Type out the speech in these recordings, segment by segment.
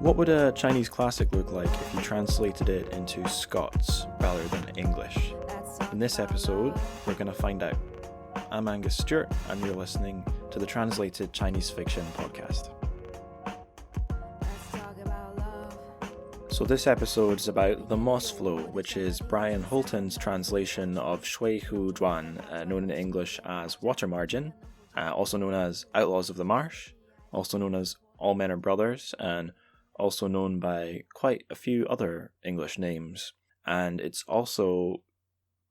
What would a Chinese classic look like if you translated it into Scots rather than English? In this episode, we're going to find out. I'm Angus Stewart, and you're listening to the Translated Chinese Fiction podcast. So this episode is about the Mossflow, which is Brian Holton's translation of Shui Hu Zhuan, known in English as Water Margin, also known as Outlaws of the Marsh, also known as All Men Are Brothers, and also known by quite a few other English names. And it's also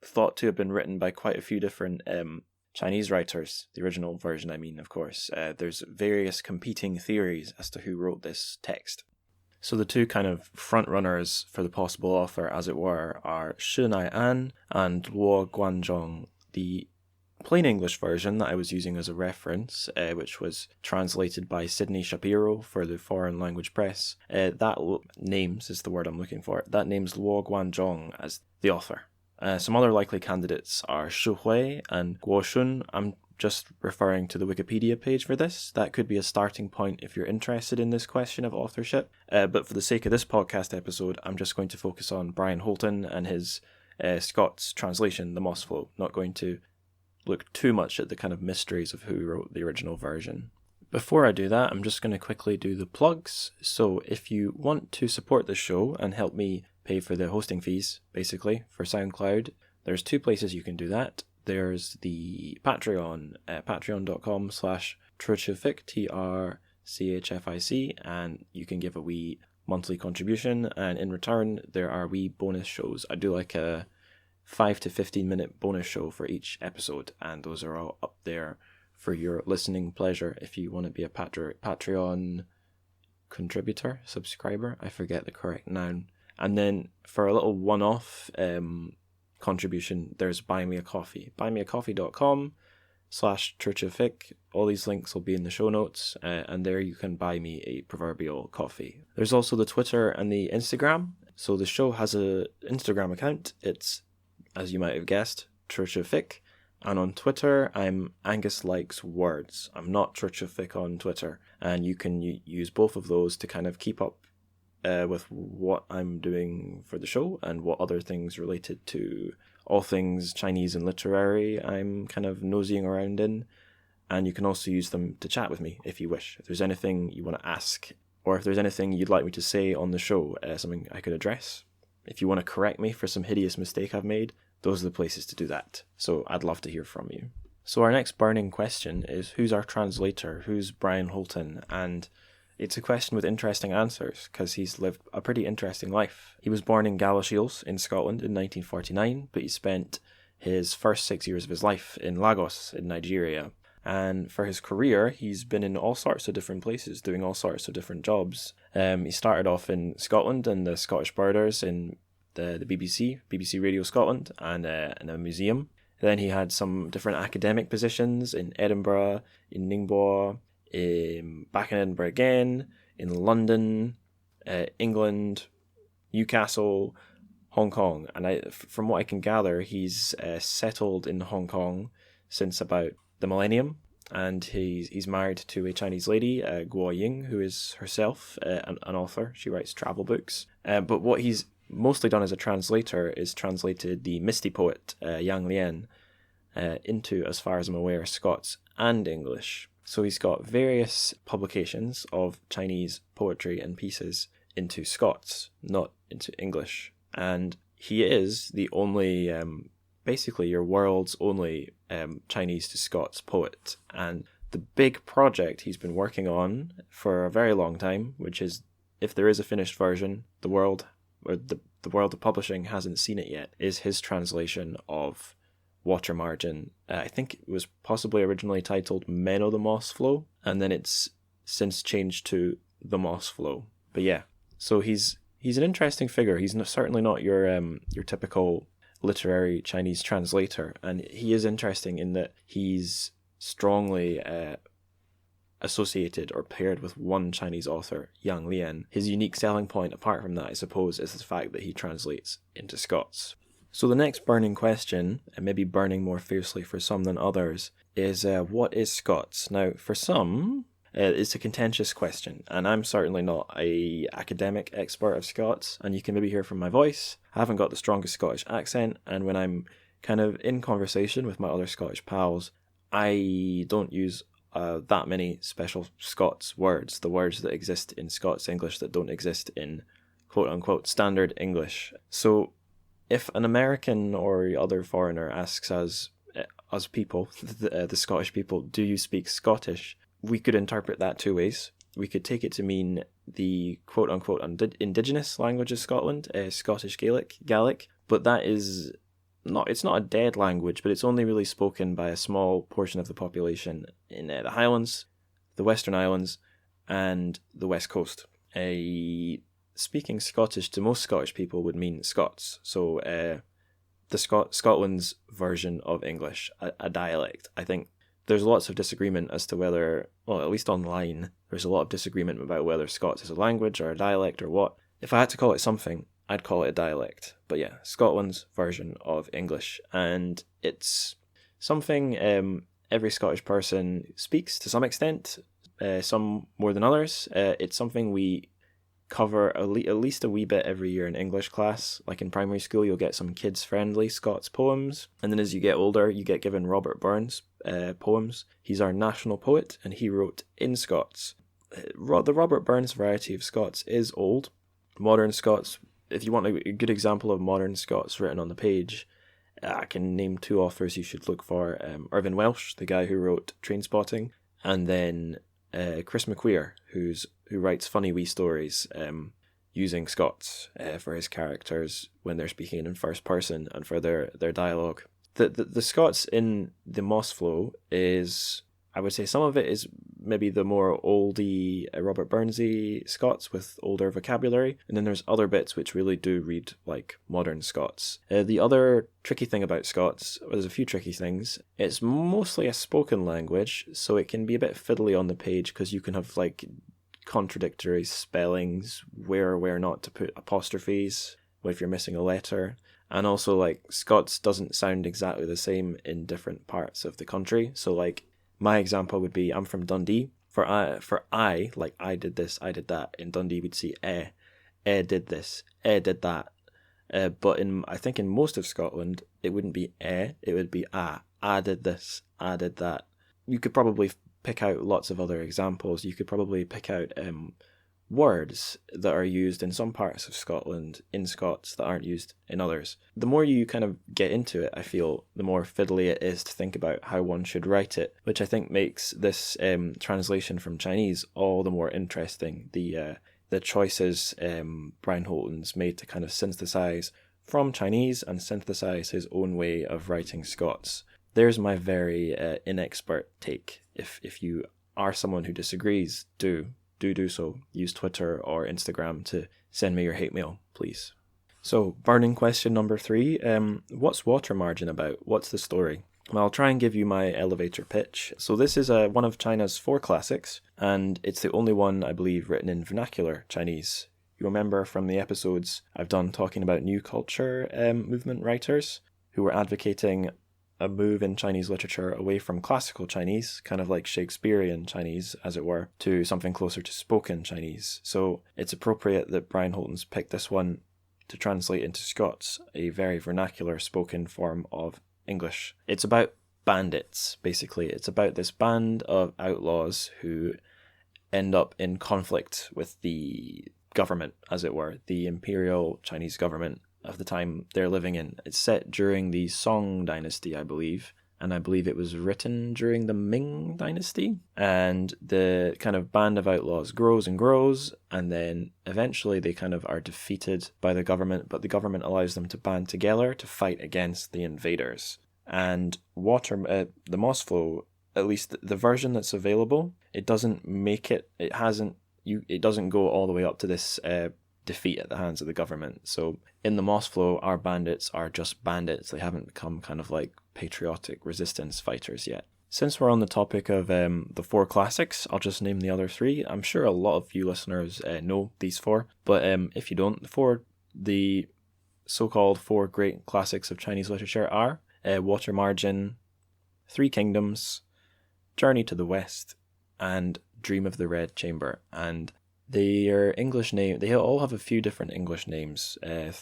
thought to have been written by quite a few different Chinese writers, the original version, I mean, of course. There's various competing theories as to who wrote this text. So the two kind of front runners for the possible author, as it were, are hinner-en and Luo Guanzhong. The plain English version that I was using as a reference, which was translated by Sidney Shapiro for the Foreign Language Press, names is the word I'm looking for. That names Luo Guanzhong as the author. Some other likely candidates are Shu Hui and Guo Shun. I'm just referring to the Wikipedia page for this. That could be a starting point if you're interested in this question of authorship. But for the sake of this podcast episode, I'm just going to focus on Brian Holton and his Scots translation, the Mossflow. Not going to look too much at the kind of mysteries of who wrote the original version. Before I do that, I'm just going to quickly do the plugs. So if you want to support the show and help me pay for the hosting fees, basically, for SoundCloud, there's two places you can do that. There's the Patreon, patreon.com/TrChFic, TrChFic, and you can give a wee monthly contribution, and in return, there are wee bonus shows. I do like a 5 to 15 minute bonus show for each episode, and those are all up there for your listening pleasure if you want to be a Patreon contributor, subscriber, I forget the correct noun. And then for a little one-off contribution, there's Buy Me a Coffee. buymeacoffee.com/TrChFic. All these links will be in the show notes, and there you can buy me a proverbial coffee. There's also the Twitter and the Instagram. So the show has an Instagram account. It's, as you might have guessed, TrChFic. And on Twitter, I'm Angus Likes Words. I'm not TrChFic on Twitter. And you can use both of those to kind of keep up with what I'm doing for the show and what other things related to all things Chinese and literary I'm kind of nosying around in. And you can also use them to chat with me if you wish. If there's anything you want to ask, or if there's anything you'd like me to say on the show, something I could address. If you want to correct me for some hideous mistake I've made, those are the places to do that. So I'd love to hear from you. So our next burning question is, who's our translator? Who's Brian Holton? And it's a question with interesting answers, because he's lived a pretty interesting life. He was born in Galashiels in Scotland in 1949, but he spent his first 6 years of his life in Lagos in Nigeria. And for his career, he's been in all sorts of different places, doing all sorts of different jobs. He started off in Scotland and the Scottish Borders in the BBC Radio Scotland, and in a museum. Then he had some different academic positions in Edinburgh, in Ningbo, back in Edinburgh again, in London, England, Newcastle, Hong Kong. And from what I can gather, he's settled in Hong Kong since about the millennium. And he's married to a Chinese lady, Guo Ying, who is herself an author. She writes travel books. But what he's mostly done as a translator is translated the Misty poet, Liang, into, as far as I'm aware, Scots and English. So he's got various publications of Chinese poetry and pieces into Scots, not into English. And he is the only, basically your world's only Chinese to Scots poet. And the big project he's been working on for a very long time, which is, if there is a finished version, the world of publishing hasn't seen it yet, is his translation of Water Margin. I think it was possibly originally titled Men o' the Mossflow, and then it's since changed to the Mossflow. But yeah, so he's an interesting figure. He's certainly not your typical literary Chinese translator, and he is interesting in that he's strongly associated or paired with one Chinese author, Liang. His unique selling point, apart from that, I suppose, is the fact that he translates into Scots. So the next burning question, and maybe burning more fiercely for some than others, is what is Scots? Now, for some, It's a contentious question, and I'm certainly not a academic expert of Scots, and you can maybe hear from my voice, I haven't got the strongest Scottish accent, and when I'm kind of in conversation with my other Scottish pals, I don't use that many special Scots words, the words that exist in Scots English that don't exist in quote-unquote standard English. So if an American or other foreigner asks us people, the Scottish people, do you speak Scottish? We could interpret that two ways. We could take it to mean the quote-unquote indigenous language of Scotland, Scottish Gaelic, but that is it's not a dead language, but it's only really spoken by a small portion of the population in the Highlands, the Western Islands, and the West Coast. Speaking Scottish to most Scottish people would mean Scots, so Scotland's version of English, a dialect. I think there's lots of disagreement as to whether, well, at least online, there's a lot of disagreement about whether Scots is a language or a dialect or what. If I had to call it something, I'd call it a dialect. But yeah, Scotland's version of English. And it's something every Scottish person speaks to some extent, some more than others. It's something we cover at least a wee bit every year in English class. Like in primary school, you'll get some kids-friendly Scots poems. And then as you get older, you get given Robert Burns poems. He's our national poet, and he wrote in Scots. The Robert Burns variety of Scots is old. Modern Scots, if you want a good example of modern Scots written on the page, I can name two authors you should look for. Irvin Welsh, the guy who wrote Trainspotting, and then Chris McQueer, who writes funny wee stories using Scots for his characters when they're speaking in first person and for their dialogue. The Scots in the Mossflow is, I would say some of it is maybe the more oldie Robert Burnsy Scots with older vocabulary, and then there's other bits which really do read like modern Scots. The other tricky thing about Scots, well, there's a few tricky things, it's mostly a spoken language, so it can be a bit fiddly on the page because you can have like contradictory spellings, where or where not to put apostrophes if you're missing a letter. And also, like, Scots doesn't sound exactly the same in different parts of the country. So, like, my example would be, I'm from Dundee. For I, like, I did this, I did that. In Dundee, we'd see did this, did that. But I think in most of Scotland, it wouldn't be it would be I did this, I did that. You could probably pick out lots of other examples. You could probably pick out words that are used in some parts of Scotland in Scots that aren't used in others. The more you kind of get into it, I feel, the more fiddly it is to think about how one should write it, which I think makes this translation from Chinese all the more interesting. The choices Brian Holton's made to kind of synthesize from Chinese and synthesize his own way of writing Scots. There's my very inexpert take. If you are someone who disagrees, do so. Use Twitter or Instagram to send me your hate mail, please. So, burning question number 3. What's water margin about? What's the story? Well, I'll try and give you my elevator pitch. So this is one of China's 4 classics, and it's the only one, I believe, written in vernacular Chinese. You remember from the episodes I've done talking about new culture movement writers who were advocating a move in Chinese literature away from classical Chinese, kind of like Shakespearean Chinese, as it were, to something closer to spoken Chinese. So it's appropriate that Brian Holton's picked this one to translate into Scots, a very vernacular spoken form of English. It's about bandits, basically. It's about this band of outlaws who end up in conflict with the government, as it were, the imperial Chinese government of the time they're living in. It's set during the Song Dynasty, I believe, and I believe it was written during the Ming Dynasty. And the kind of band of outlaws grows and grows, and then eventually they kind of are defeated by the government, but the government allows them to band together to fight against the invaders. And the Mossflow, at least the version that's available, it doesn't make it, it doesn't go all the way up to this defeat at the hands of the government. So in the Mossflow, our bandits are just bandits. They haven't become kind of like patriotic resistance fighters yet. Since we're on the topic of the 4 classics, I'll just name the other 3. I'm sure a lot of you listeners know these 4, but if you don't, the so-called 4 great classics of Chinese literature are Water Margin, 3 Kingdoms, Journey to the West, and Dream of the Red Chamber, and their English name, they all have a few different English names. I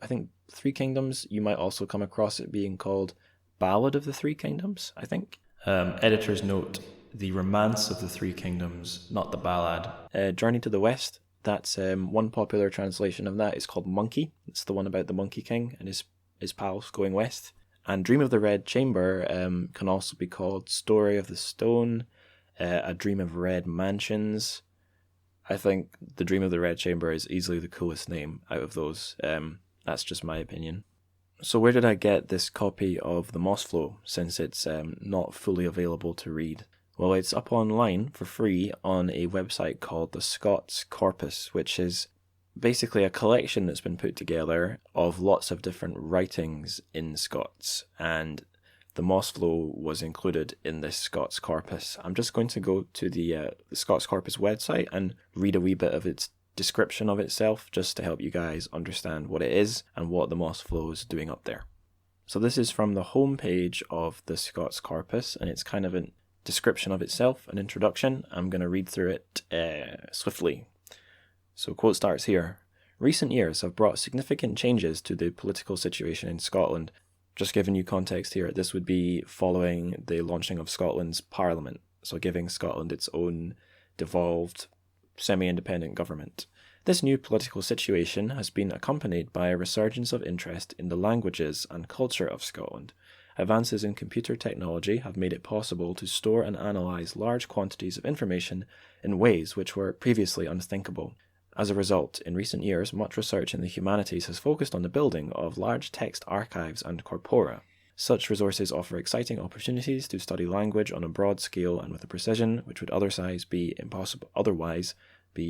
think Three Kingdoms, you might also come across it being called Ballad of the Three Kingdoms, I think. Editor's note, the Romance of the Three Kingdoms, not the ballad. Journey to the West, that's one popular translation of that is called Monkey. It's the one about the Monkey King and his pals going west. And Dream of the Red Chamber can also be called Story of the Stone, A Dream of Red Mansions. I think the Dream of the Red Chamber is easily the coolest name out of those. That's just my opinion. So where did I get this copy of the Mossflow, since it's not fully available to read? Well, it's up online for free on a website called the Scots Corpus, which is basically a collection that's been put together of lots of different writings in Scots, and the Mossflow was included in this Scots Corpus. I'm just going to go to the Scots Corpus website and read a wee bit of its description of itself, just to help you guys understand what it is and what the Mossflow is doing up there. So this is from the homepage of the Scots Corpus, and it's kind of a description of itself, an introduction. I'm going to read through it swiftly. So quote starts here. Recent years have brought significant changes to the political situation in Scotland. Just giving you context here, this would be following the launching of Scotland's Parliament, so giving Scotland its own devolved, semi-independent government. This new political situation has been accompanied by a resurgence of interest in the languages and culture of Scotland. Advances in computer technology have made it possible to store and analyse large quantities of information in ways which were previously unthinkable. As a result, in recent years, much research in the humanities has focused on the building of large text archives and corpora. Such resources offer exciting opportunities to study language on a broad scale and with a precision which would otherwise be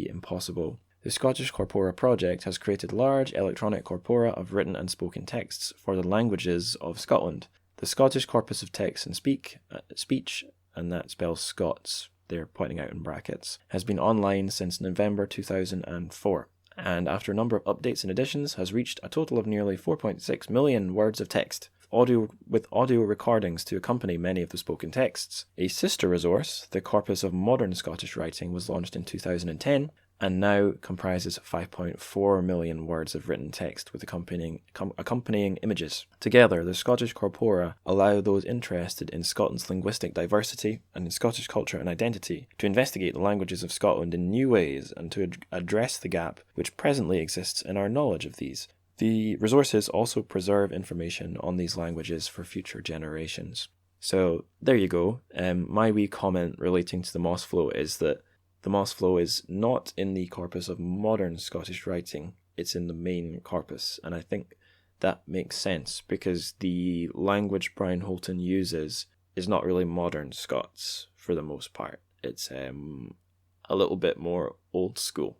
impossible. The Scottish Corpora project has created large electronic corpora of written and spoken texts for the languages of Scotland. The Scottish Corpus of Text and Speech, and that spells Scots, they're pointing out in brackets, has been online since November 2004, and after a number of updates and additions has reached a total of nearly 4.6 million words of text, with audio recordings to accompany many of the spoken texts. A sister resource, the Corpus of Modern Scottish Writing, was launched in 2010, and now comprises 5.4 million words of written text with accompanying images. Together, the Scottish Corpora allow those interested in Scotland's linguistic diversity and in Scottish culture and identity to investigate the languages of Scotland in new ways and to address the gap which presently exists in our knowledge of these. The resources also preserve information on these languages for future generations. So, there you go. My wee comment relating to the Mossflow is that the Mossflow is not in the corpus of modern Scottish writing, it's in the main corpus, and I think that makes sense because the language Brian Holton uses is not really modern Scots for the most part. It's a little bit more old school.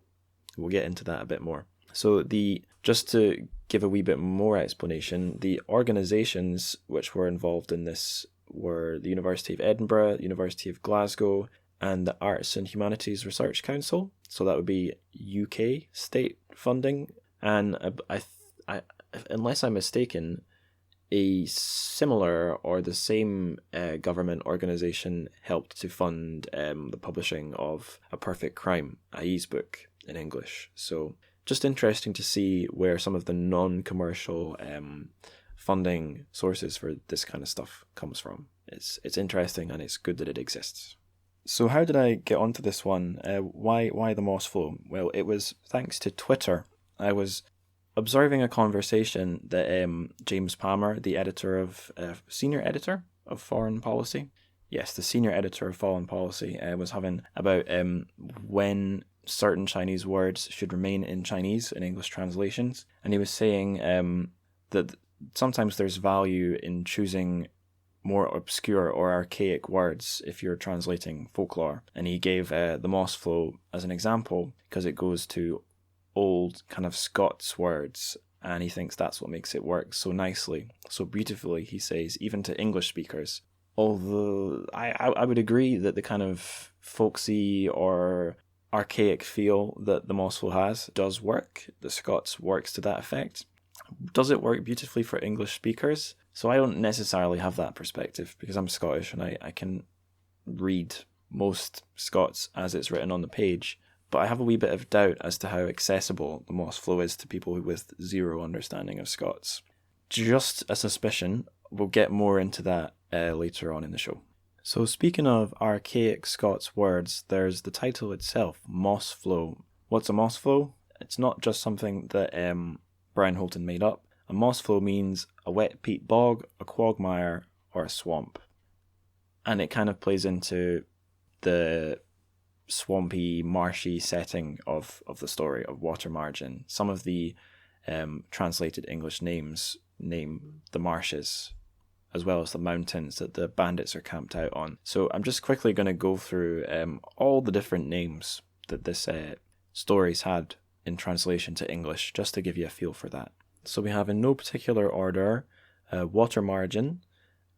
We'll get into that a bit more. So just to give a wee bit more explanation, the organisations which were involved in this were the University of Edinburgh, the University of Glasgow, and the Arts and Humanities Research Council. So that would be UK state funding. And I unless I'm mistaken, a similar or the same government organisation helped to fund the publishing of A Perfect Crime, a.e.'s book in English. So just interesting to see where some of the non-commercial funding sources for this kind of stuff comes from. It's interesting and it's good that it exists. So how did I get onto this one? Why the Mossflow? Well, it was thanks to Twitter. I was observing a conversation that James Palmer, the senior editor of Foreign Policy, yes, the senior editor of Foreign Policy, was having about when certain Chinese words should remain in Chinese in English translations. And he was saying that sometimes there's value in choosing more obscure or archaic words if you're translating folklore. And he gave the Mossflow as an example because it goes to old kind of Scots words, and he thinks that's what makes it work so nicely, so beautifully, he says, even to English speakers. Although I would agree that the kind of folksy or archaic feel that the Mossflow has does work. The Scots works to that effect. Does it work beautifully for English speakers? So I don't necessarily have that perspective because I'm Scottish and I can read most Scots as it's written on the page, but I have a wee bit of doubt as to how accessible the Mossflow is to people with zero understanding of Scots. Just a suspicion, we'll get more into that later on in the show. So speaking of archaic Scots words, there's the title itself, Mossflow. What's a Mossflow? It's not just something that Brian Holton made up. A Mossflow means a wet peat bog, a quagmire, or a swamp. And it kind of plays into the swampy, marshy setting of the story of water margin. Some of the translated English names name the marshes as well as the mountains that the bandits are camped out on. So I'm just quickly going to go through all the different names that this story's had in translation to English, just to give you a feel for that. So we have, in no particular order, Water Margin,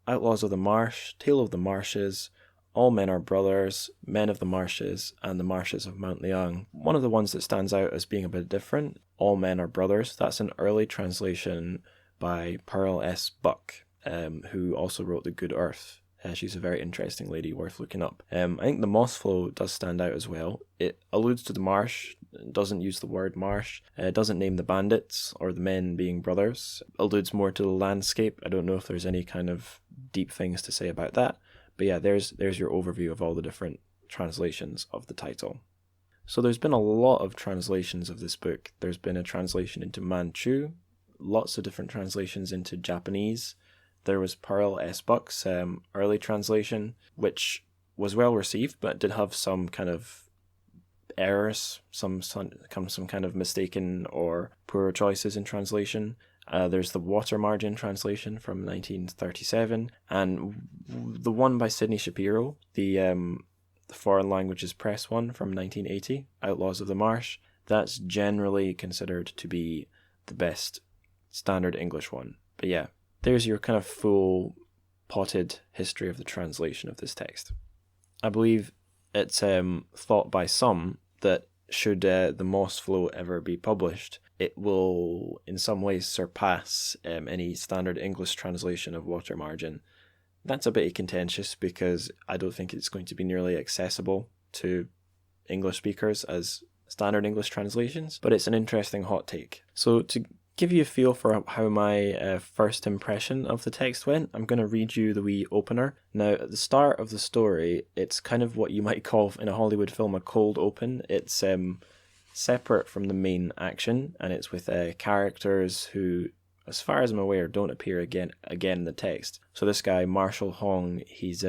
Outlaws of the Marsh, Tale of the Marshes, All Men Are Brothers, Men of the Marshes, and the Marshes of Mount Liang. One of the ones that stands out as being a bit different, All Men Are Brothers, that's an early translation by Pearl S. Buck, who also wrote The Good Earth. She's a very interesting lady, worth looking up. I think the Mossflow does stand out as well. It alludes to the marsh, doesn't use the word marsh, doesn't name the bandits or the men being brothers, alludes more to the landscape. I don't know if there's any kind of deep things to say about that, but yeah, there's your overview of all the different translations of the title. So there's been a lot of translations of this book. There's been a translation into Manchu, lots of different translations into Japanese. There was Pearl S. Buck's early translation, which was well received, but did have some kind of errors, some kind of mistaken or poor choices in translation. There's the Water Margin translation from 1937, and the one by Sidney Shapiro, the Foreign Languages Press one from 1980, Outlaws of the Marsh. That's generally considered to be the best standard English one. But yeah, there's your kind of full potted history of the translation of this text. I believe it's thought by some that should the Mossflow ever be published, it will in some ways surpass any standard English translation of Water Margin. That's a bit contentious because I don't think it's going to be nearly accessible to English speakers as standard English translations, but it's an interesting hot take. So to give you a feel for how my first impression of the text went, I'm going to read you the wee opener. Now, at the start of the story, it's kind of what you might call in a Hollywood film a cold open. It's separate from the main action, and it's with characters who, as far as I'm aware, don't appear again in the text. So this guy, Marshal Hong, he's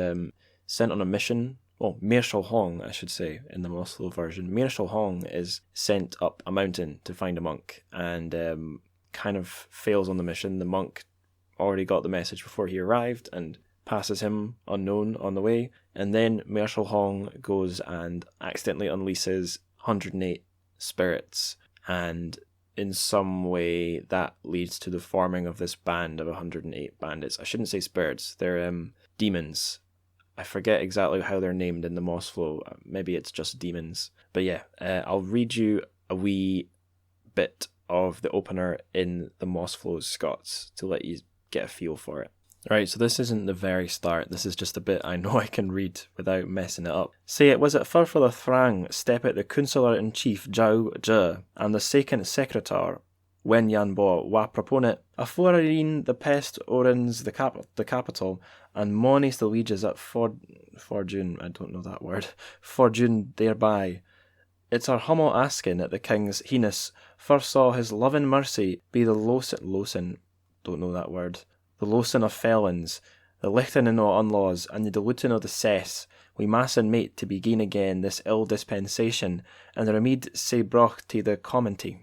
sent on a mission. Well, Marshal Hong, I should say, in the Mossflow version. Marshal Hong is sent up a mountain to find a monk, and kind of fails on the mission. The monk already got the message before he arrived and passes him unknown on the way. And then Marshal Hong goes and accidentally unleashes 108 spirits, and in some way that leads to the forming of this band of 108 bandits. I shouldn't say spirits, they're demons. I forget exactly how they're named in the Mossflow. Maybe it's just demons. But yeah, I'll read you a wee bit of the opener in the Mossflow's Scots to let you get a feel for it. Right, so this isn't the very start. This is just a bit I know I can read without messing it up. Say it was at fur for the thrang step at the Councillor-in-Chief Zhou and the second secretary Wen Yan Bo wa proponit afuarin the pest orins the capital and monis the lieges at fortune, I don't know that word, fortune thereby. It's our hummel asking at the king's heinous first saw his loving mercy be the losin, don't know that word, the losin of felons, the lichting o' unlaws, and the diluting o' the cess, we mass and mate to begin again this ill dispensation, and the remeed say broch to the commenty.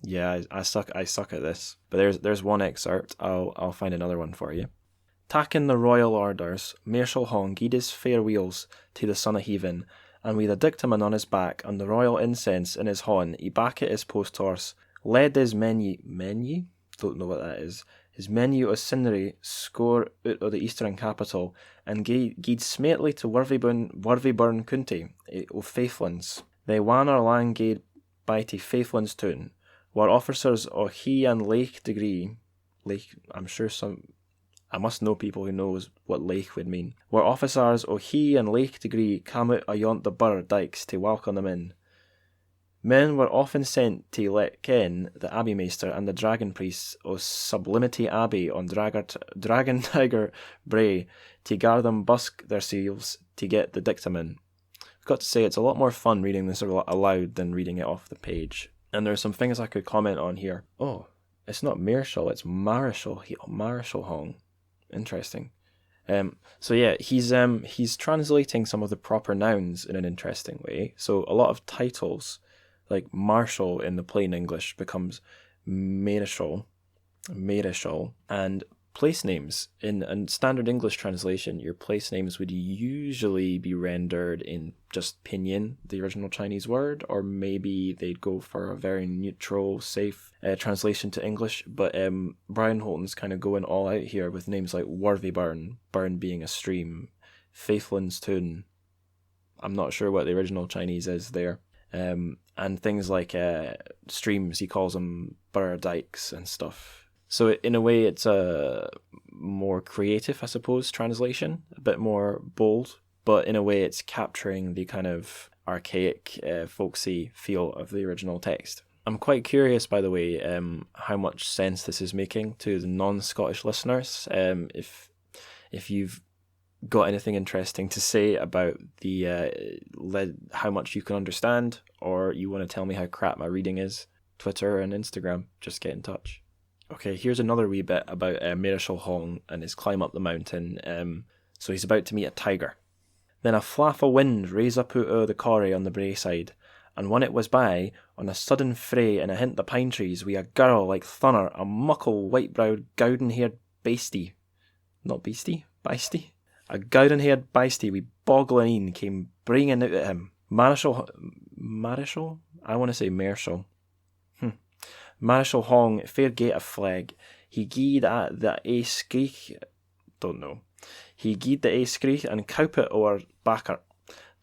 Yeah, I suck at this. But there's one excerpt. I'll find another one for you. Taking the royal orders, Marshal Hong gied his fair wheels to the son of heaven, and with a dictamen on his back and the royal incense in his horn, he back at his post horse, led his menu? Don't know what that is. His menu of Sinri score out of the eastern capital, and gied smartly to Worthyburn County o' Faithlands. They wan our Liang gied by to Faithlands town, where officers o' high and lake degree, I'm sure some I must know people who knows what lake would mean. Where officers o' hie and lake degree came out ayont the burr dykes to welcome them in. Men were often sent to let ken the abbey maester and the dragon priests o' Sublimity Abbey on Dragon Tiger Bray to guard them busk their seals to get the dictum in. I've got to say, it's a lot more fun reading this aloud than reading it off the page. And there are some things I could comment on here. Oh, it's not Marshal, it's Marischal. Marischal Hong. Interesting. So yeah, he's translating some of the proper nouns in an interesting way. So a lot of titles, like Marshal in the plain English, becomes Marischal, and place names in standard English translation, your place names would usually be rendered in just pinyin, the original Chinese word, or maybe they'd go for a very neutral, safe translation to English. But Brian Holton's kind of going all out here with names like Worthy Burn, Burn being a stream, Faithlands Toon. I'm not sure what the original Chinese is there. And things like streams, he calls them burr dykes and stuff. So in a way, it's a more creative, I suppose, translation, a bit more bold, but in a way it's capturing the kind of archaic, folksy feel of the original text. I'm quite curious, by the way, how much sense this is making to the non-Scottish listeners. If you've got anything interesting to say about the how much you can understand, or you want to tell me how crap my reading is, Twitter and Instagram, just get in touch. Okay, here's another wee bit about Marischal Hong and his climb up the mountain. So he's about to meet a tiger. Then a flaff o' wind raised up out o' the corrie on the brae side, and when it was by, on a sudden fray in ahint the pine trees, wi' a girl like thunner, a muckle white-browed, gowden-haired beastie. Not beastie? Beastie? A gowden-haired beastie wi' boggling een came bringing out at him. Marischal? I want to say Marshal. Marischal Hong fair gate a flag. He gied at the ae skreech. Don't know. He gied the ae skreech and cowpit o'er backer.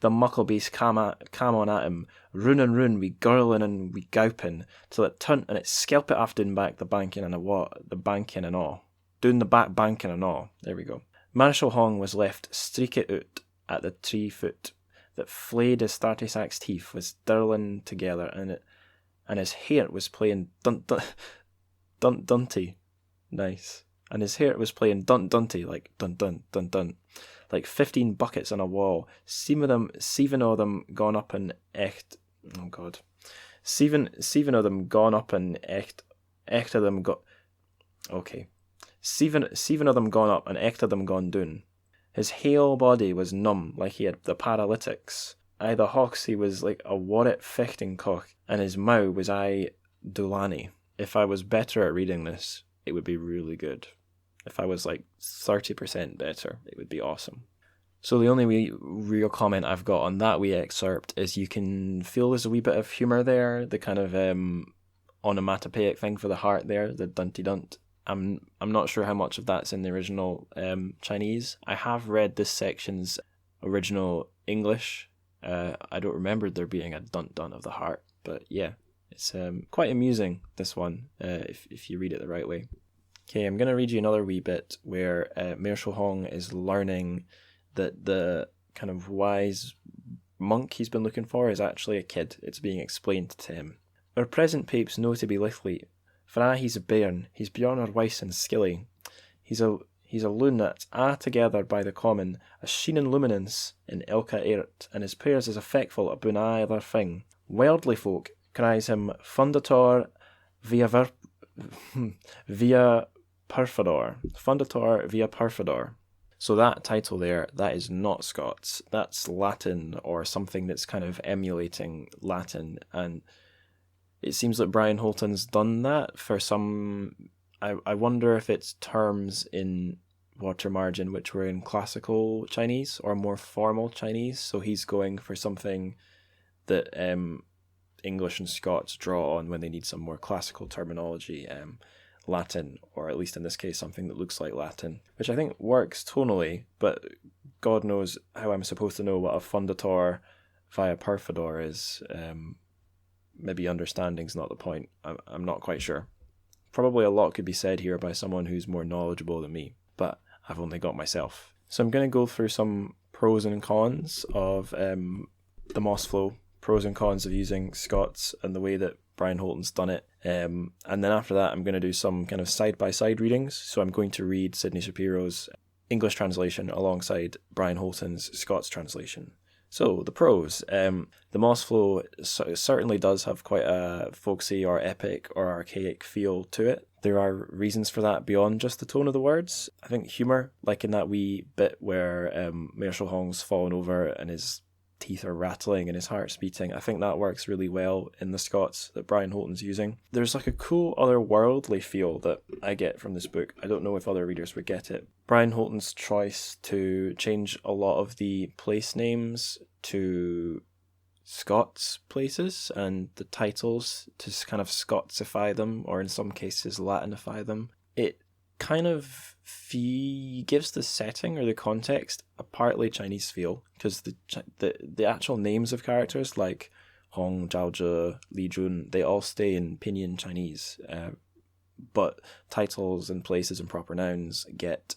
The muckle beast cam on at him, run and run, wi gurlin and wi gowpin, till it turned and it skelpit after back the banking and the banking and all. Down the back banking and all. There we go. Marischal Hong was left streakit out at the tree foot that flayed his 36 teeth was dirling together, and his hair was playing dunty. Nice. And his hair was playing dunty, like dun, like 15 buckets on a wall. Seven o' them gone up and echt. Oh God. Seven o' them gone up and echt o' them got. Okay. Seven o' them gone up and echt o' them gone down. His hale body was numb, like he had the paralytics. Aye the hawks he was like a warrit fechting cock, and his mow was aye Dulani. If I was better at reading this, it would be really good. If I was like 30% better, it would be awesome. So the only real comment I've got on that wee excerpt is you can feel there's a wee bit of humour there, the kind of onomatopoeic thing for the heart there, the dunty dunt. I'm not sure how much of that's in the original Chinese. I have read this section's original English. I don't remember there being a dunt of the heart, but yeah, it's quite amusing, this one, if you read it the right way. Okay, I'm going to read you another wee bit where Marischal Hong is learning that the kind of wise monk he's been looking for is actually a kid. It's being explained to him. Our present papes know to be lichtlie, for he's a bairn, he's beyond our wise and skilly. He's a loon that's together by the common, a sheening luminance in ilka airt, and his prayers is effectful abune either thing. Worldly folk cries him fundator via perfidor. Fundator via perfidor. So that title there, that is not Scots. That's Latin, or something that's kind of emulating Latin, and it seems that Brian Holton's done that for some. I wonder if it's terms in water margin which were in classical Chinese or more formal Chinese. So he's going for something that English and Scots draw on when they need some more classical terminology, Latin, or at least in this case something that looks like Latin, which I think works tonally, but God knows how I'm supposed to know what a fundator via perfidor is. Maybe understanding's not the point. I'm not quite sure. Probably a lot could be said here by someone who's more knowledgeable than me. but I've only got myself. So I'm going to go through some pros and cons of the Mossflow, pros and cons of using Scots and the way that Brian Holton's done it. And then after that, I'm going to do some kind of side-by-side readings. So I'm going to read Sydney Shapiro's English translation alongside Brian Holton's Scots translation. So, the pros. The Mossflow certainly does have quite a folksy or epic or archaic feel to it. There are reasons for that beyond just the tone of the words. I think humour, like in that wee bit where Mayor Hong's fallen over and his teeth are rattling and his heart's beating, I think that works really well in the Scots that Brian Holton's using. There's like a cool otherworldly feel that I get from this book. I don't know if other readers would get it. Brian Holton's choice to change a lot of the place names to Scots places and the titles to kind of Scotsify them, or in some cases Latinify them, it kind of gives the setting or the context a partly Chinese feel, because the actual names of characters like Hong, Zhao, Li Jun, they all stay in Pinyin Chinese, but titles and places and proper nouns get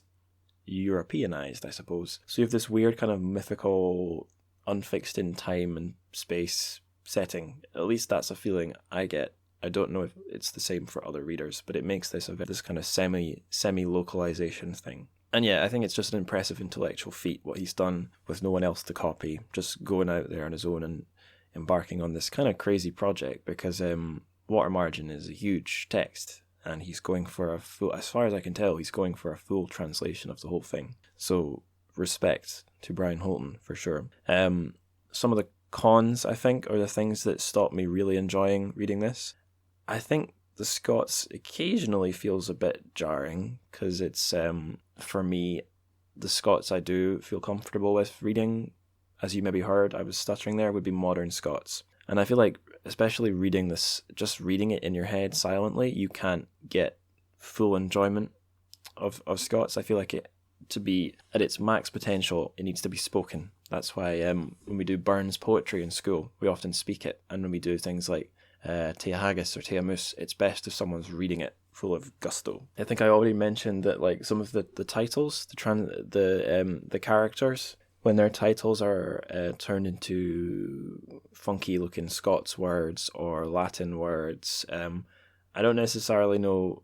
Europeanized, I suppose. So you have this weird kind of mythical, unfixed in time and space setting. At least that's a feeling I get. I don't know if it's the same for other readers, but it makes this this kind of semi-localization thing. And yeah, I think it's just an impressive intellectual feat what he's done with no one else to copy, just going out there on his own and embarking on this kind of crazy project, because Water Margin is a huge text, and he's going for a full, as far as I can tell, he's going for a full translation of the whole thing. So respect to Brian Holton for sure. Some of the cons, I think, are the things that stop me really enjoying reading this. I think the Scots occasionally feels a bit jarring, because it's, for me, the Scots I do feel comfortable with reading, as you maybe heard, I was stuttering there, would be modern Scots. And I feel like, especially reading this, just reading it in your head silently, you can't get full enjoyment of Scots. I feel like to be at its max potential, it needs to be spoken. That's why when we do Burns poetry in school, we often speak it. And when we do things like Tea Haggis or Tea Moose, it's best if someone's reading it full of gusto. I think I already mentioned that like some of the titles, the characters, when their titles are turned into funky looking Scots words or Latin words, I don't necessarily know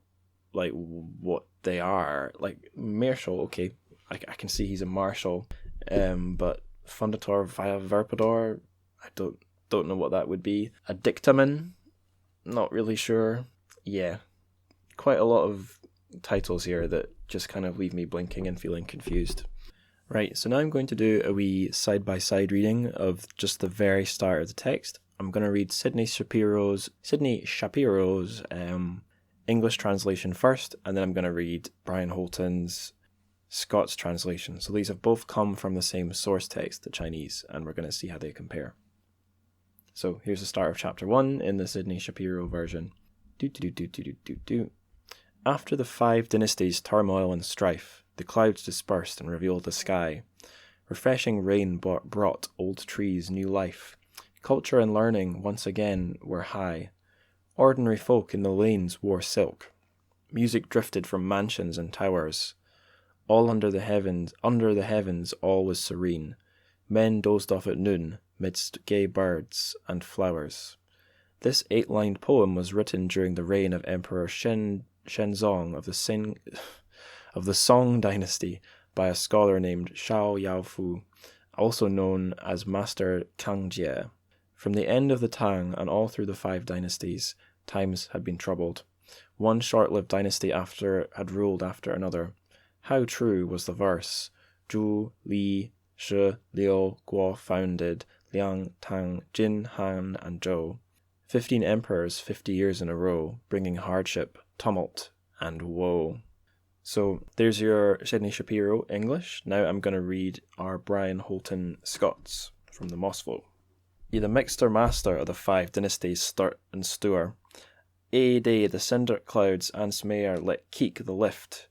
like what they are. Like Marshall, okay, I can see he's a marshal, but Fundator via Verpador, I don't know what that would be. A dictamen, not really sure. Yeah, quite a lot of titles here that just kind of leave me blinking and feeling confused. Right, so now I'm going to do a wee side-by-side reading of just the very start of the text. I'm going to read Sydney Shapiro's English translation first, and then I'm going to read Brian Holton's Scots translation. So these have both come from the same source text, the Chinese, and we're going to see how they compare. So here's the start of chapter 1 in the Sydney Shapiro version. After the 5 Dynasties' turmoil and strife, the clouds dispersed and revealed the sky. Refreshing rain brought old trees new life. Culture and learning once again were high. Ordinary folk in the lanes wore silk. Music drifted from mansions and towers. All under the heavens all was serene. Men dozed off at noon, midst gay birds and flowers. This 8-lined poem was written during the reign of Emperor Shenzong of the Song Dynasty by a scholar named Shao Yaofu, also known as Master Tangjie. From the end of the Tang and all through the 5 dynasties, times had been troubled. One short-lived dynasty had ruled after another. How true was the verse, Zhou, Li, Shi, Liu, Guo founded, Liang, Tang, Jin, Han, and Zhou. 15 emperors 50 years in a row, bringing hardship, tumult, and woe. So there's your Sydney Shapiro English. Now I'm going to read our Brian Holton Scots from the Mossflow. Ye the mixter master of the 5 dynasties sturt and stour. Ae day the cinder clouds and smear let keek the lift.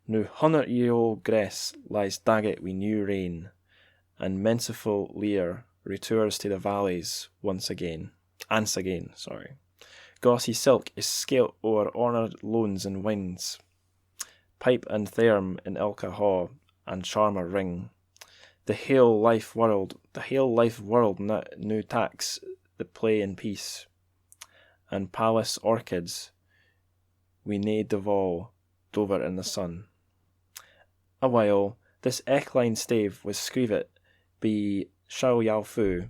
Now 100-year-old Gress lies daggett wi' new rain, and mensiful Lear retours to the valleys once again. Gauzy silk is skailt o'er honoured lawns and winds. pipe and therm in ilka haw, and charmer ring. The hale life world new tax the play in peace, and palace orchids we nae devol dover in the sun. A while, this eckline stave was scrivet by Zhou Yao Fu,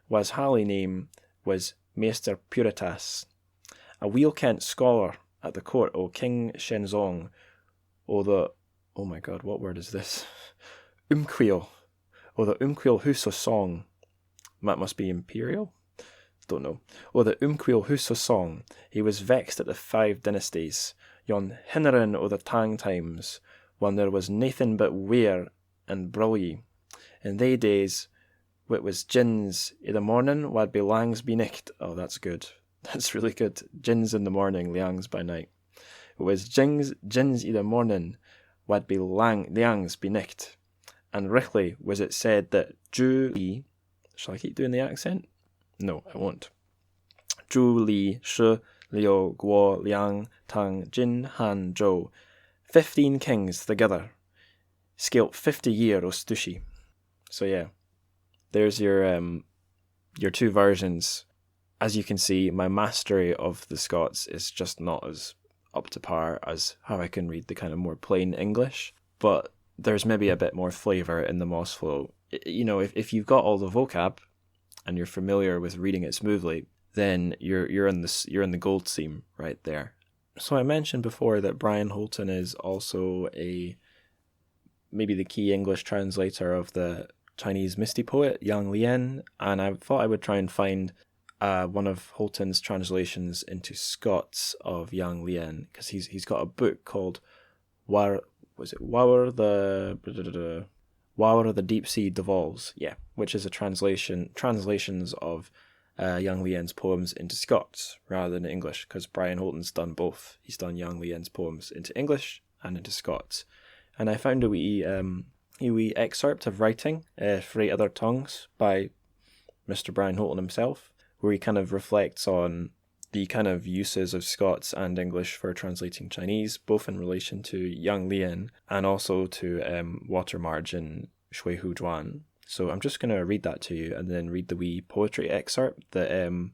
was Halley name was Meester Puritas, a weill-kent scholar at the court o' King Shenzong, o the, oh my god, what word is this? Umqhile, o the umqhile Hous song. That must be imperial? Don't know. O the umqhile Hous song. He was vexed at the Five Dynasties, yon hinner-en o the Tang times, when there was naethin but weir and brulyie. In they days, whit was gins i the mornin, wad be Liang's be nicht. Oh, that's good. That's really good. Gins in the morning, Liang's by night. It was gins i the mornin, wad be Liang's be nicht. And richtlie was it said that Zhou, shall I keep doing the accent? No, I won't. Zhou li, shi, liu, guo, Liang, Tang, Jin, Han, Zhou. 15 kings thegither. Skailt 50 year o stushie. So yeah, there's your two versions. As you can see, my mastery of the Scots is just not as up to par as how I can read the kind of more plain English. But there's maybe a bit more flavour in the Mossflow. You know, if you've got all the vocab and you're familiar with reading it smoothly, then you're in the gold seam right there. So I mentioned before that Brian Holton is also maybe the key English translator of the Chinese Misty poet Yang Liang, and I thought I would try and find one of Holton's translations into Scots of Yang Liang, because he's got a book called Weir the Deep Sea Devolves, which is a translations of Yang Liang's poems into Scots rather than English, because Brian Holton's done both. He's done Yang Liang's poems into English and into Scots. And I found a wee excerpt of writing for 8 Other Tongues by Mr. Brian Holton himself, where he kind of reflects on the kind of uses of Scots and English for translating Chinese, both in relation to Yang Liang and also to water margin shui hu zhuan. So I'm just going to read that to you and then read the wee poetry excerpt that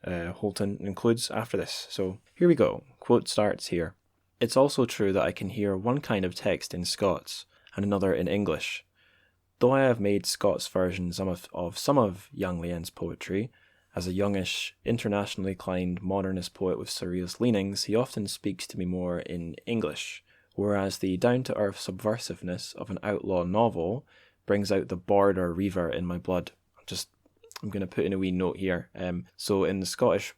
Holton includes after this. So here we go. Quote starts here. It's also true that I can hear one kind of text in Scots and another in English. Though I have made Scots versions of some of Yang Liang's poetry, as a youngish, internationally acclaimed modernist poet with serious leanings, he often speaks to me more in English, whereas the down-to-earth subversiveness of an outlaw novel brings out the border reaver in my blood. I'm going to put in a wee note here. So in the Scottish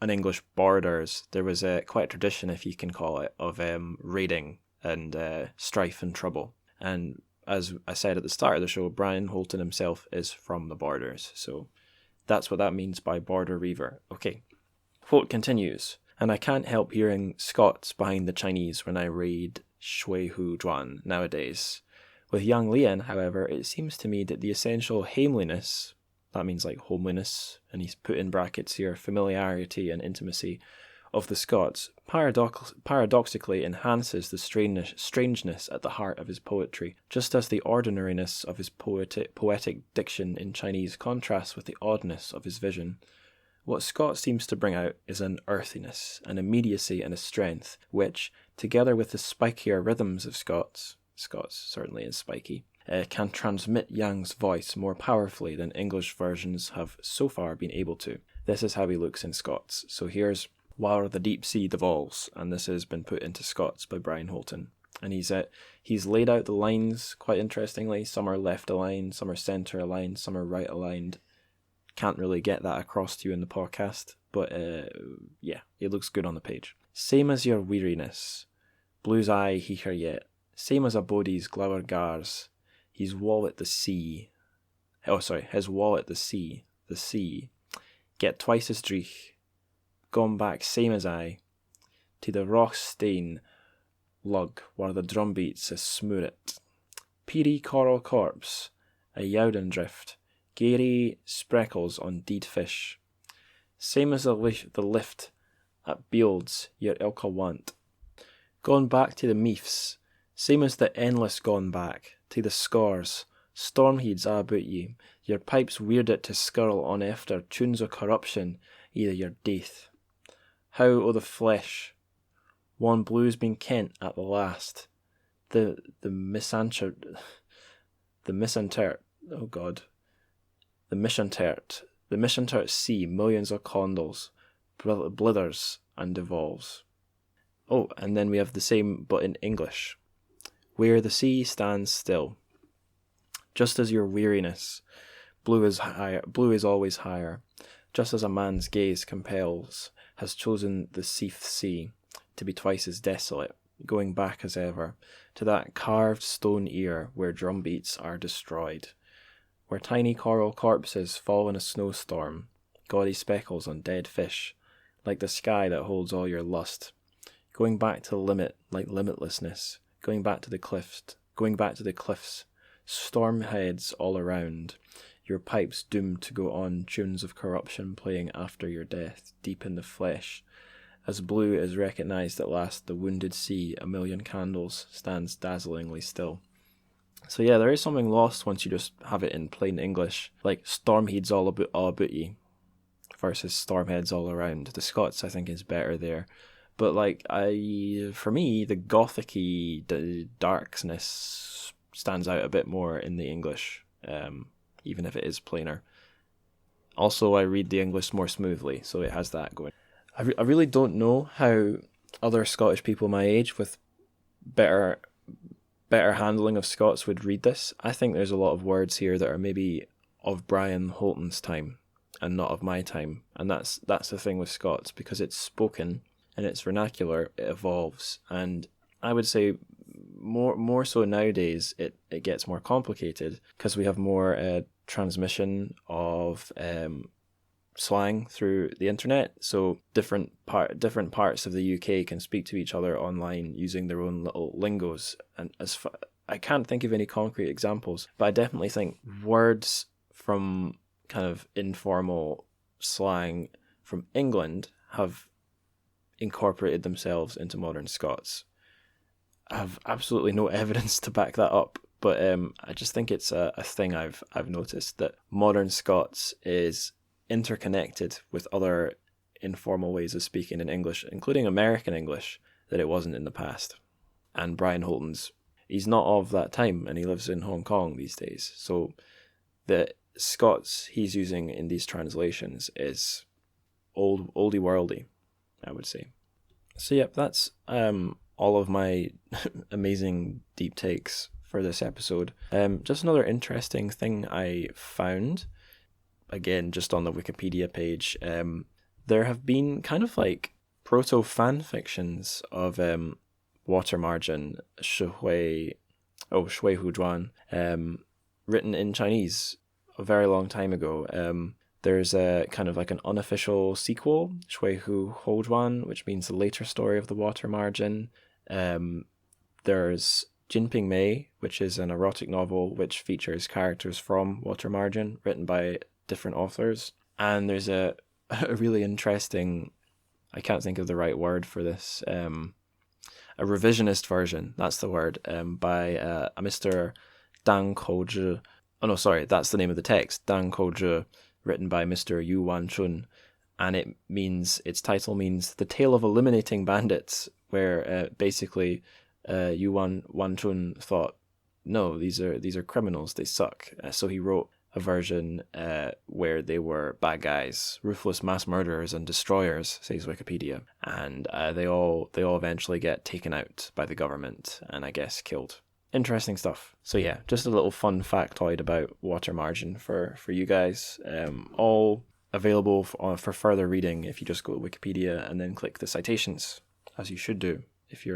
and English borders, there was quite a tradition, if you can call it, of raiding and strife and trouble. And as I said at the start of the show, Brian Holton himself is from the borders. So that's what that means by border reaver. Okay. Quote continues. And I can't help hearing Scots behind the Chinese when I read shui hu zhuan nowadays. With Yang Liang, however, it seems to me that the essential hameliness, that means like homeliness, and he's put in brackets here, familiarity and intimacy, of the Scots, paradoxically enhances the strangeness at the heart of his poetry, just as the ordinariness of his poetic diction in Chinese contrasts with the oddness of his vision. What Scott seems to bring out is an earthiness, an immediacy and a strength, which, together with the spikier rhythms of Scots certainly is spiky, can transmit Yang's voice more powerfully than English versions have so far been able to. This is how he looks in Scots. So here's Weir the Deep Sea Devolves, and this has been put into Scots by Brian Holton. And he's laid out the lines quite interestingly. Some are left aligned, some are centre aligned, some are right aligned. Can't really get that across to you in the podcast, but it looks good on the page. Same as your weariness, blues eye he her yet. Same as a body's glower gars, his wallet the sea. His wallet the sea. Get twice as dreich, gone back same as I, to the rock stain lug where the drum beats a smoor it. Peary coral corpse, a yowden drift, gary spreckles on deed fish. Same as the lift at Beald's your ilka want. Gone back to the meafs, same as the endless gone back, to the scores, storm heeds a about ye, your pipes weird it to skirl on after tunes of corruption, either your death. How o' the flesh, one blue's been kent at the last, the misanthert, oh God, the misanthert sea millions of condors, blithers and devolves. Oh, and then we have the same but in English. Where the sea stands still, just as your weariness, blue is always higher, just as a man's gaze compels, has chosen the seath sea to be twice as desolate, going back as ever, to that carved stone ear where drumbeats are destroyed, where tiny coral corpses fall in a snowstorm, gaudy speckles on dead fish, like the sky that holds all your lust, going back to the limit like limitlessness, going back to the cliffs, storm heads all around, your pipes doomed to go on tunes of corruption playing after your death, deep in the flesh. As blue is recognised at last, the wounded sea, a million candles, stands dazzlingly still. So yeah, there is something lost once you just have it in plain English, like storm heads all about ye, versus storm heads all around. The Scots, I think, is better there. But for me, the gothic-y darkness stands out a bit more in the English, even if it is plainer. Also, I read the English more smoothly, so it has that going. I really don't know how other Scottish people my age with better handling of Scots would read this. I think there's a lot of words here that are maybe of Brian Holton's time and not of my time, and that's the thing with Scots, because it's spoken and it's vernacular, it evolves, and I would say more so nowadays it gets more complicated because we have more transmission of slang through the internet, so different parts of the UK can speak to each other online using their own little lingos, and I can't think of any concrete examples, but I definitely think words from kind of informal slang from England have incorporated themselves into modern Scots. I have absolutely no evidence to back that up, but I just think it's a thing I've noticed, that modern Scots is interconnected with other informal ways of speaking in English, including American English, that it wasn't in the past. And Brian Holton's, he's not of that time, and he lives in Hong Kong these days, so the Scots he's using in these translations is oldie worldy, I would say. So yep, that's all of my amazing deep takes for this episode. Just another interesting thing I found, again, just on the Wikipedia page, there have been kind of like proto-fan fictions of water margin, shui hu zhuan, written in Chinese a very long time ago. There's a kind of like an unofficial sequel, Shui Hu Zhuan, which means the later story of the water margin. There's Jinping Mei, which is an erotic novel which features characters from Water Margin, written by different authors. And there's a really interesting, I can't think of the right word for this, a revisionist version, that's the word, by a Mr. Dang Kouzhi. Oh no, sorry, that's the name of the text, Dang Kouzhi, written by Mr. Yu Wanchun, and its title means The Tale of Eliminating Bandits, where basically Yu Wanchun thought, no, these are criminals, they suck. So he wrote a version where they were bad guys, ruthless mass murderers and destroyers, says Wikipedia, and they all eventually get taken out by the government and I guess killed. Interesting stuff. So yeah, just a little fun factoid about water margin for you guys. All available for further reading if you just go to Wikipedia and then click the citations, as you should do if you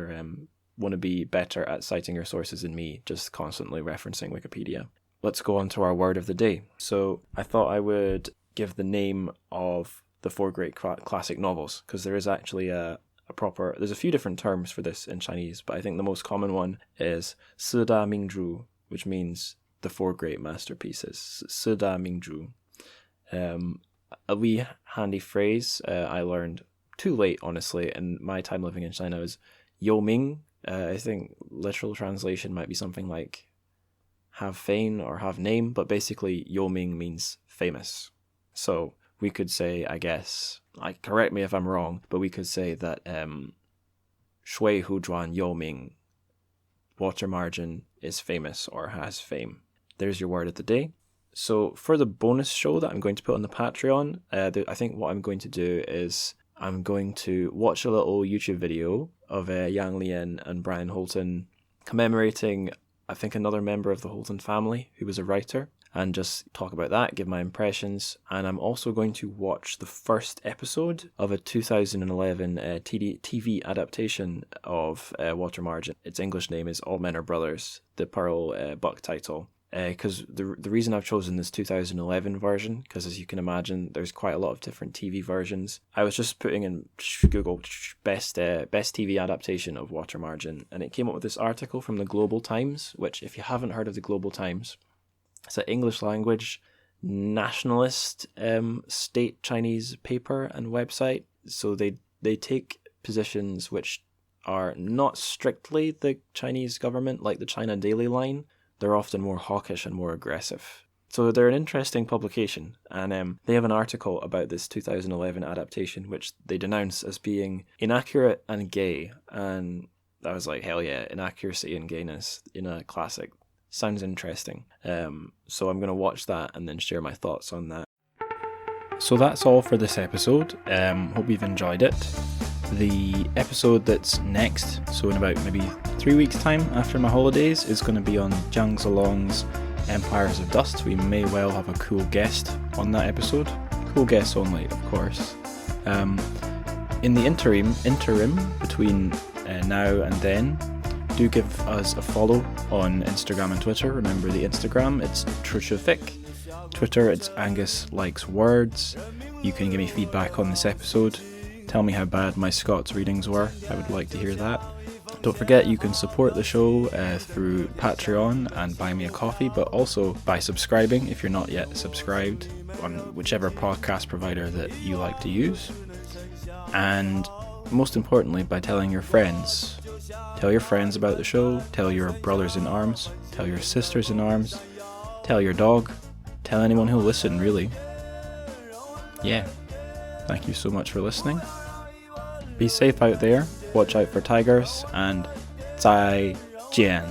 want to be better at citing your sources than me, just constantly referencing Wikipedia. Let's go on to our word of the day. So I thought I would give the name of the 4 great classic novels, because there is actually there's a few different terms for this in Chinese, but I think the most common one is Sida Mingzhu, which means the 4 great masterpieces. Sida Mingzhu. A wee handy phrase I learned too late, honestly, in my time living in China, is Ming, I think literal translation might be something like have fame or have name, but basically Ming means famous. So we could say, I guess, correct me if I'm wrong, but we could say that shui hu zhuan Ming, water margin, is famous or has fame. There's your word of the day. So for the bonus show that I'm going to put on the Patreon, I think what I'm going to do is I'm going to watch a little YouTube video of Yang Liang and Brian Holton commemorating, I think, another member of the Holton family who was a writer, and just talk about that, give my impressions. And I'm also going to watch the first episode of a 2011 TV adaptation of Water Margin. Its English name is All Men Are Brothers, the Pearl Buck title. Because the reason I've chosen this 2011 version, because as you can imagine, there's quite a lot of different TV versions. I was just putting in Google best TV adaptation of Water Margin, and it came up with this article from the Global Times, which, if you haven't heard of the Global Times, it's an English language nationalist state Chinese paper and website. So they take positions which are not strictly the Chinese government, like the China Daily Line. They're often more hawkish and more aggressive. So they're an interesting publication, and they have an article about this 2011 adaptation, which they denounce as being inaccurate and gay. And I was like, hell yeah, inaccuracy and gayness in a classic. Sounds interesting. So I'm going to watch that and then share my thoughts on that. So that's all for this episode. Hope you've enjoyed it. The episode that's next, so in about maybe 3 weeks' time after my holidays, is going to be on Zhang Zilong's Empires of Dust. We may well have a cool guest on that episode. Cool guests only, of course. In the interim between now and then, do give us a follow on Instagram and Twitter. Remember the Instagram, it's TrChFic. Twitter, it's Angus Likes Words. You can give me feedback on this episode. Tell me how bad my Scots readings were. I would like to hear that. Don't forget you can support the show through Patreon and buy me a coffee, but also by subscribing if you're not yet subscribed on whichever podcast provider that you like to use. And most importantly, by telling your friends. Tell your friends about the show, tell your brothers in arms, tell your sisters in arms, tell your dog, tell anyone who'll listen, really. Yeah. Thank you so much for listening. Be safe out there, watch out for tigers, and 再见.